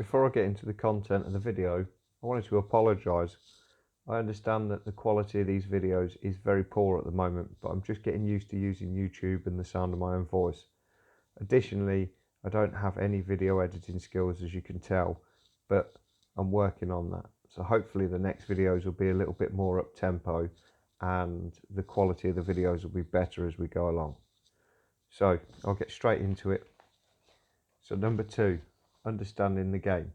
Before I get into the content of the video, I wanted to apologise. I understand that the quality of these videos is very poor at the moment, but I'm just getting used to using YouTube and the sound of my own voice. Additionally, I don't have any video editing skills, as you can tell, but I'm working on that. So hopefully the next videos will be a little bit more up tempo and the quality of the videos will be better as we go along. So I'll get straight into it. So number 2, understanding the game.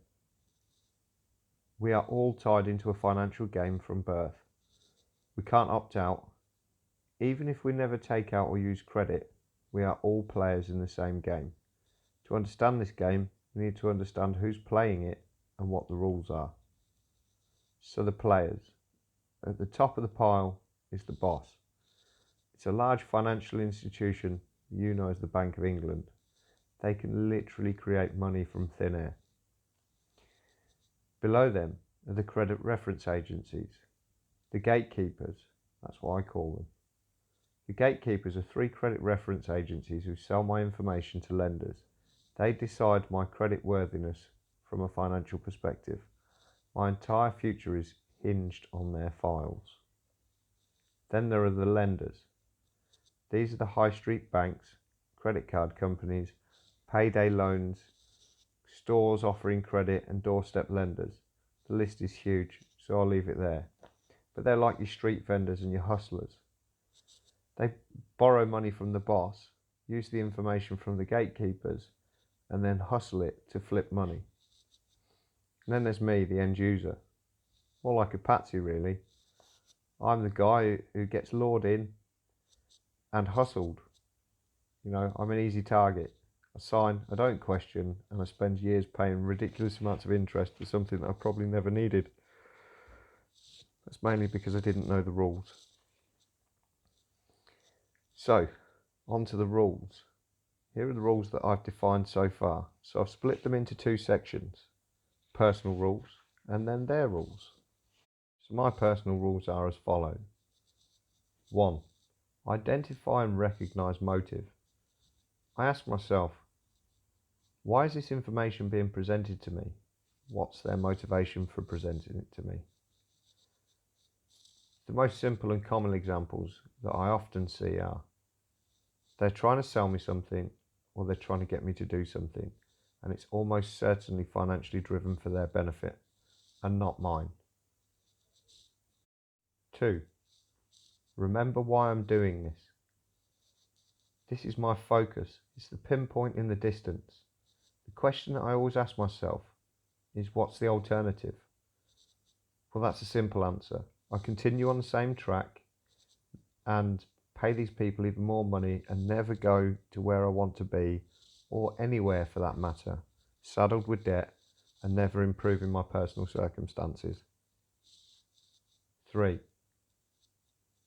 We are all tied into a financial game from birth. We can't opt out. Even if we never take out or use credit, we are all players in the same game. To understand this game, we need to understand who's playing it and what the rules are. So the players. At the top of the pile is the boss. It's a large financial institution you know as the Bank of England. They can literally create money from thin air. Below them are the credit reference agencies, the gatekeepers, that's what I call them. The gatekeepers are 3 credit reference agencies who sell my information to lenders. They decide my credit worthiness from a financial perspective. My entire future is hinged on their files. Then there are the lenders. These are the high street banks, credit card companies, payday loans, stores offering credit and doorstep lenders. The list is huge, so I'll leave it there. But they're like your street vendors and your hustlers. They borrow money from the boss, use the information from the gatekeepers, and then hustle it to flip money. And then there's me, the end user. More like a patsy, really. I'm the guy who gets lured in and hustled. You know, I'm an easy target. I sign, I don't question, and I spend years paying ridiculous amounts of interest for something that I probably never needed. That's mainly because I didn't know the rules. So, on to the rules. Here are the rules that I've defined so far. So I've split them into 2 sections. Personal rules, and then their rules. So my personal rules are as follows. 1. Identify and recognise motive. I ask myself, why is this information being presented to me? What's their motivation for presenting it to me? The most simple and common examples that I often see are they're trying to sell me something or they're trying to get me to do something, and it's almost certainly financially driven for their benefit and not mine. 2. Remember why I'm doing this. This is my focus. It's the pinpoint in the distance. The question that I always ask myself is, what's the alternative? Well, that's a simple answer. I continue on the same track and pay these people even more money and never go to where I want to be, or anywhere for that matter, saddled with debt and never improving my personal circumstances. 3.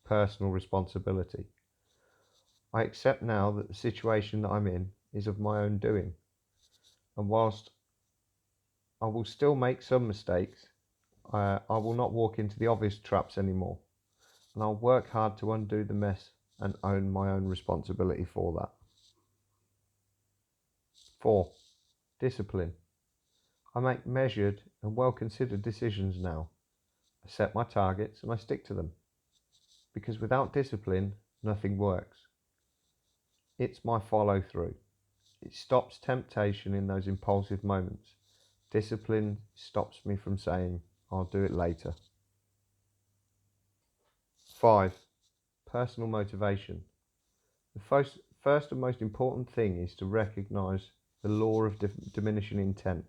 Personal responsibility. I accept now that the situation that I'm in is of my own doing, and whilst I will still make some mistakes, I will not walk into the obvious traps anymore, and I'll work hard to undo the mess and own my own responsibility for that. 4. Discipline. I make measured and well-considered decisions now. I set my targets and I stick to them, because without discipline, nothing works. It's my follow-through. It stops temptation in those impulsive moments. Discipline stops me from saying, I'll do it later. 5. Personal motivation. The first and most important thing is to recognise the law of diminishing intent.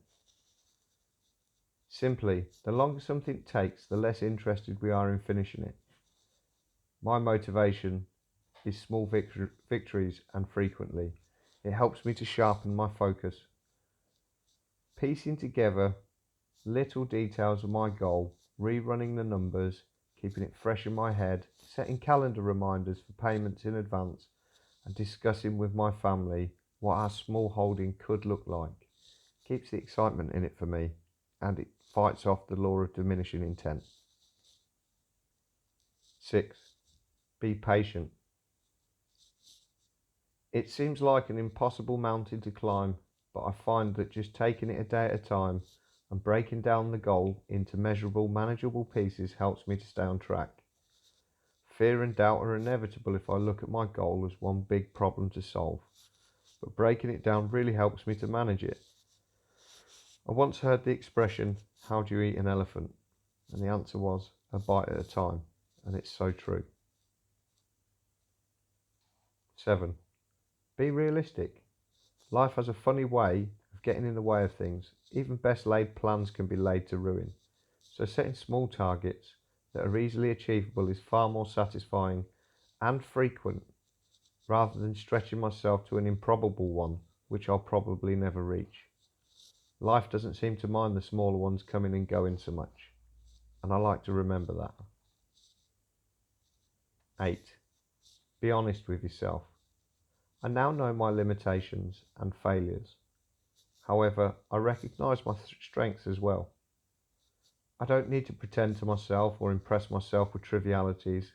Simply, the longer something takes, the less interested we are in finishing it. My motivation is small victories, and frequently it helps me to sharpen my focus. Piecing together little details of my goal, rerunning the numbers, keeping it fresh in my head, setting calendar reminders for payments in advance, and discussing with my family what our small holding could look like keeps the excitement in it for me, and it fights off the law of diminishing intent. 6. Be patient. It seems like an impossible mountain to climb but I find that just taking it a day at a time and breaking down the goal into measurable, manageable pieces helps me to stay on track. Fear and doubt are inevitable if I look at my goal as one big problem to solve, but breaking it down really helps me to manage it. I once heard the expression, "How do you eat an elephant?" And the answer was, "A bite at a time," and it's so true. 7. Be realistic. Life has a funny way of getting in the way of things. Even best laid plans can be laid to ruin. So setting small targets that are easily achievable is far more satisfying and frequent rather than stretching myself to an improbable one which I'll probably never reach. Life doesn't seem to mind the smaller ones coming and going so much, and I like to remember that. 8. Be honest with yourself. I now know my limitations and failures. However, I recognise my strengths as well. I don't need to pretend to myself or impress myself with trivialities.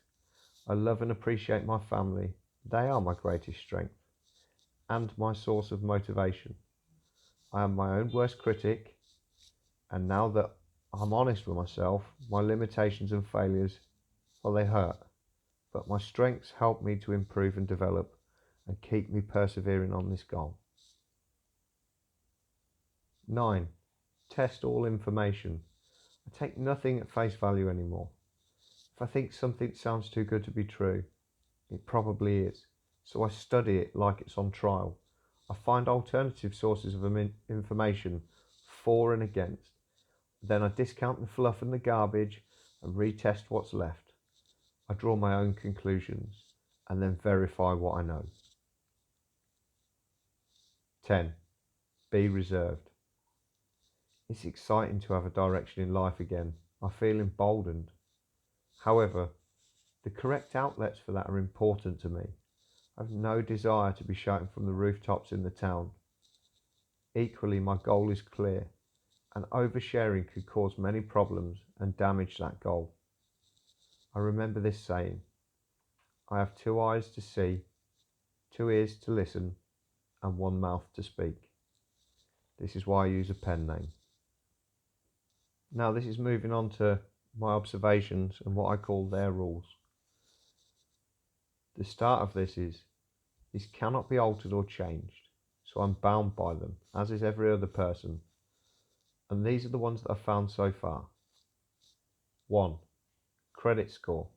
I love and appreciate my family. They are my greatest strength and my source of motivation. I am my own worst critic, and now that I'm honest with myself, my limitations and failures, well, they hurt, but my strengths help me to improve and develop and keep me persevering on this goal. 9. Test all information. I take nothing at face value anymore. If I think something sounds too good to be true, it probably is. So I study it like it's on trial. I find alternative sources of information for and against. Then I discount the fluff and the garbage and retest what's left. I draw my own conclusions and then verify what I know. 10. Be reserved. It's exciting to have a direction in life again. I feel emboldened. However, the correct outlets for that are important to me. I have no desire to be shouting from the rooftops in the town. Equally, my goal is clear, and oversharing could cause many problems and damage that goal. I remember this saying, I have 2 eyes to see, 2 ears to listen, and 1 mouth to speak. This is why I use a pen name. Now this is moving on to my observations and what I call their rules. The start of this is, these cannot be altered or changed, so I'm bound by them, as is every other person. And these are the ones that I've found so far. 1. Credit score.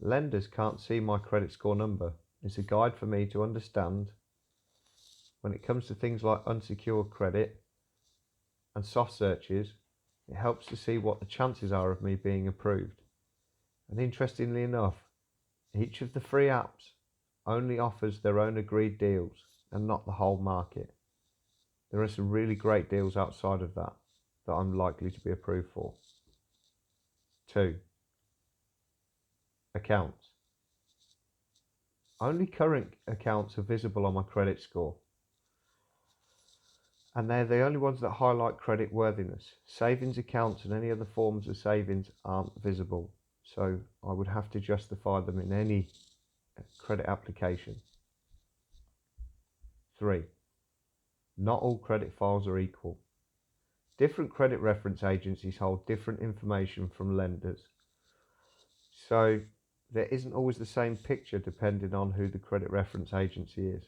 Lenders can't see my credit score number. It's a guide for me to understand when it comes to things like unsecured credit and soft searches. It helps to see what the chances are of me being approved. And interestingly enough, each of the free apps only offers their own agreed deals and not the whole market. There are some really great deals outside of that I'm likely to be approved for. 2. Accounts. Only current accounts are visible on my credit score, and they're the only ones that highlight credit worthiness. Savings accounts and any other forms of savings aren't visible, so I would have to justify them in any credit application. 3. Not all credit files are equal. Different credit reference agencies hold different information from lenders, so there isn't always the same picture depending on who the credit reference agency is.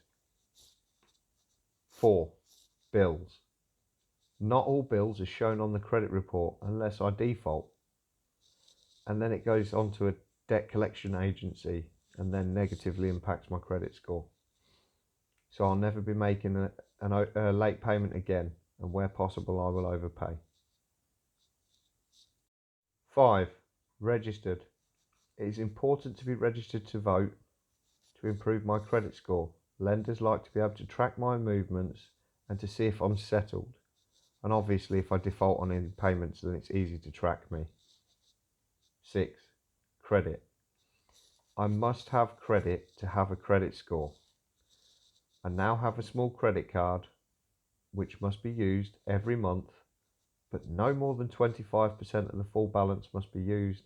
4. Bills. Not all bills are shown on the credit report unless I default, and then it goes on to a debt collection agency and then negatively impacts my credit score. So I'll never be making a late payment again, and where possible I will overpay. 5. Registered. It is important to be registered to vote to improve my credit score. Lenders like to be able to track my movements and to see if I'm settled. And obviously if I default on any payments, then it's easy to track me. 6. Credit. I must have credit to have a credit score. I now have a small credit card which must be used every month, but no more than 25% of the full balance must be used,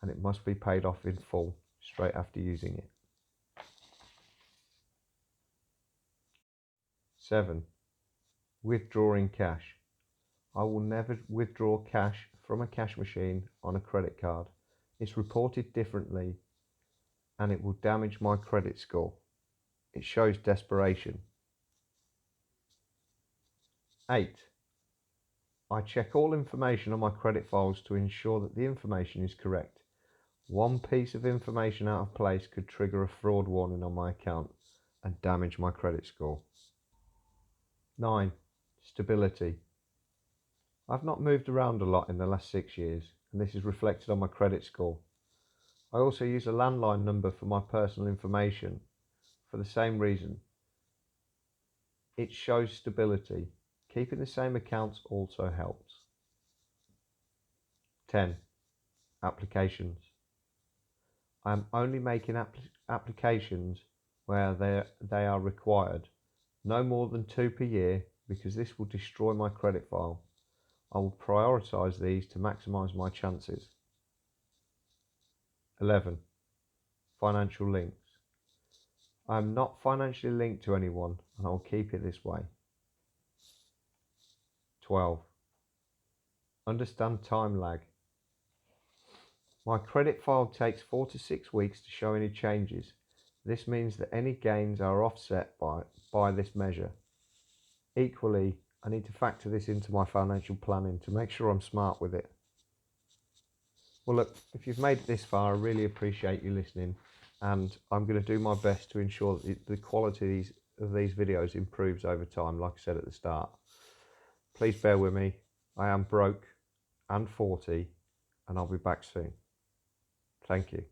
and it must be paid off in full straight after using it. 7. Withdrawing cash. I will never withdraw cash from a cash machine on a credit card. It's reported differently and it will damage my credit score. It shows desperation. 8. I check all information on my credit files to ensure that the information is correct. One piece of information out of place could trigger a fraud warning on my account and damage my credit score. 9. Stability. I've not moved around a lot in the last 6 years, and this is reflected on my credit score. I also use a landline number for my personal information for the same reason. It shows stability. Keeping the same accounts also helps. 10. Applications. I am only making applications where they are required, no more than 2 per year, because this will destroy my credit file. I will prioritise these to maximise my chances. 11. Financial links. I am not financially linked to anyone and I will keep it this way. 12. Understand time lag. My credit file takes 4 to 6 weeks to show any changes. This means that any gains are offset by this measure. Equally, I need to factor this into my financial planning to make sure I'm smart with it. Well, look, if you've made it this far, I really appreciate you listening, and I'm going to do my best to ensure that the quality of these videos improves over time, like I said at the start. Please bear with me. I am broke and 40, and I'll be back soon. Thank you.